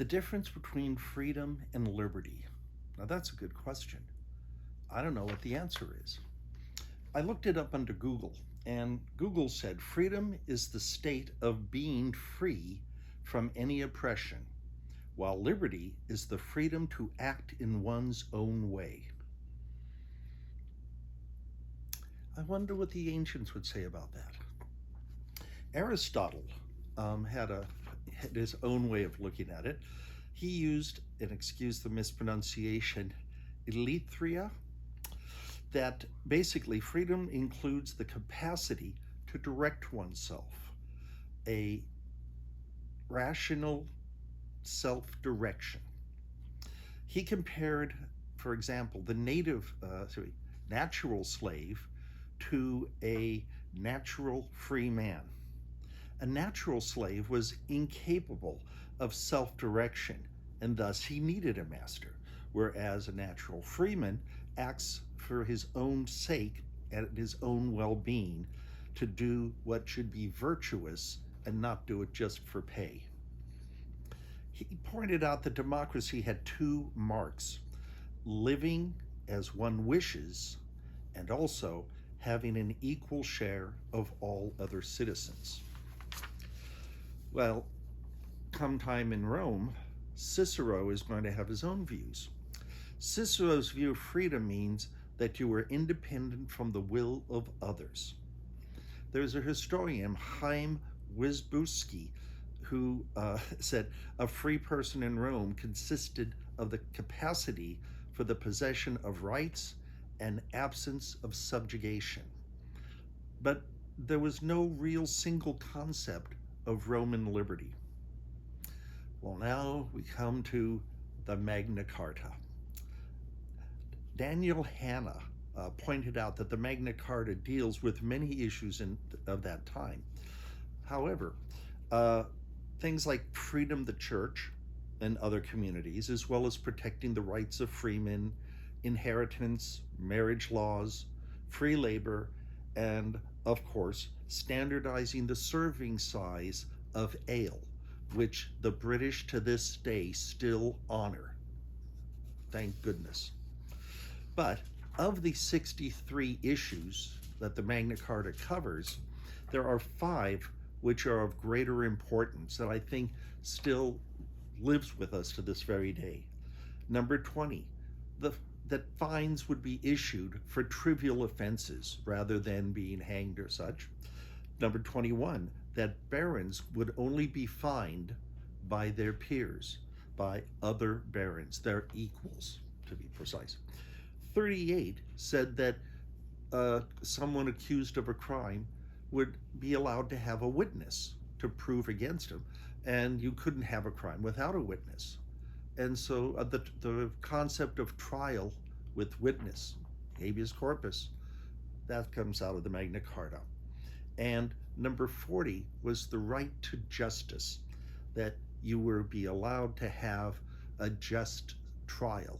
The difference between freedom and liberty. Now, that's a good question. I don't know what the answer is. I looked it up under Google, and Google said freedom is the state of being free from any oppression, while liberty is the freedom to act in one's own way. I wonder what the ancients would say about that. Aristotle had his own way of looking at it. He used, and excuse the mispronunciation, elythria, that basically freedom includes the capacity to direct oneself, a rational self-direction. He compared, for example, the natural slave to a natural free man. A natural slave was incapable of self-direction, and thus he needed a master, whereas a natural freeman acts for his own sake and his own well-being to do what should be virtuous and not do it just for pay. He pointed out that democracy had two marks: living as one wishes and also having an equal share of all other citizens. Well, come time in Rome, Cicero is going to have his own views. Cicero's view of freedom means that you are independent from the will of others. There's a historian, Chaim Wisbowski, who said a free person in Rome consisted of the capacity for the possession of rights and absence of subjugation. But there was no real single concept of Roman liberty. Well, now we come to the Magna Carta. Daniel Hanna pointed out that the Magna Carta deals with many issues of that time. However, things like freedom of the church and other communities, as well as protecting the rights of freemen, inheritance, marriage laws, free labor, and of course, standardizing the serving size of ale, which the British to this day still honor. Thank goodness. But of the 63 issues that the Magna Carta covers, there are 5 which are of greater importance that I think still lives with us to this very day. Number 20, that fines would be issued for trivial offenses rather than being hanged or such. Number 21, that barons would only be fined by their peers, by other barons, their equals, to be precise. 38 said that someone accused of a crime would be allowed to have a witness to prove against him, and you couldn't have a crime without a witness. And so the concept of trial with witness, habeas corpus, that comes out of the Magna Carta. And number 40 was the right to justice, that you were be allowed to have a just trial.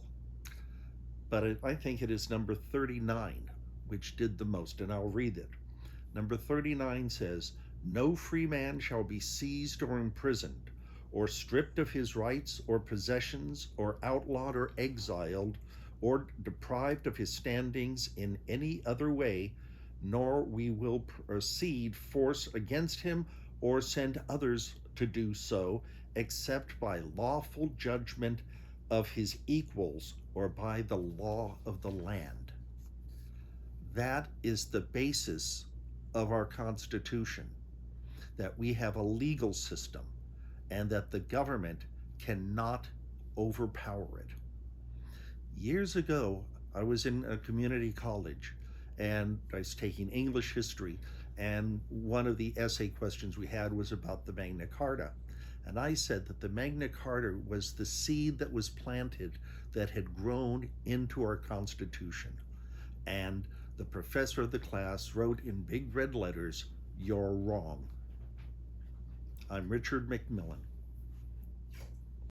But I think it is number 39 which did the most, and I'll read it. Number 39 says, "No free man shall be seized or imprisoned, or stripped of his rights or possessions, or outlawed or exiled, or deprived of his standings in any other way, nor we will proceed force against him or send others to do so, except by lawful judgment of his equals or by the law of the land." That is the basis of our Constitution, that we have a legal system and that the government cannot overpower it. Years ago, I was in a community college and I was taking English history, and one of the essay questions we had was about the Magna Carta. And I said that the Magna Carta was the seed that was planted that had grown into our Constitution. And the professor of the class wrote in big red letters, "You're wrong." I'm Richard McMillan.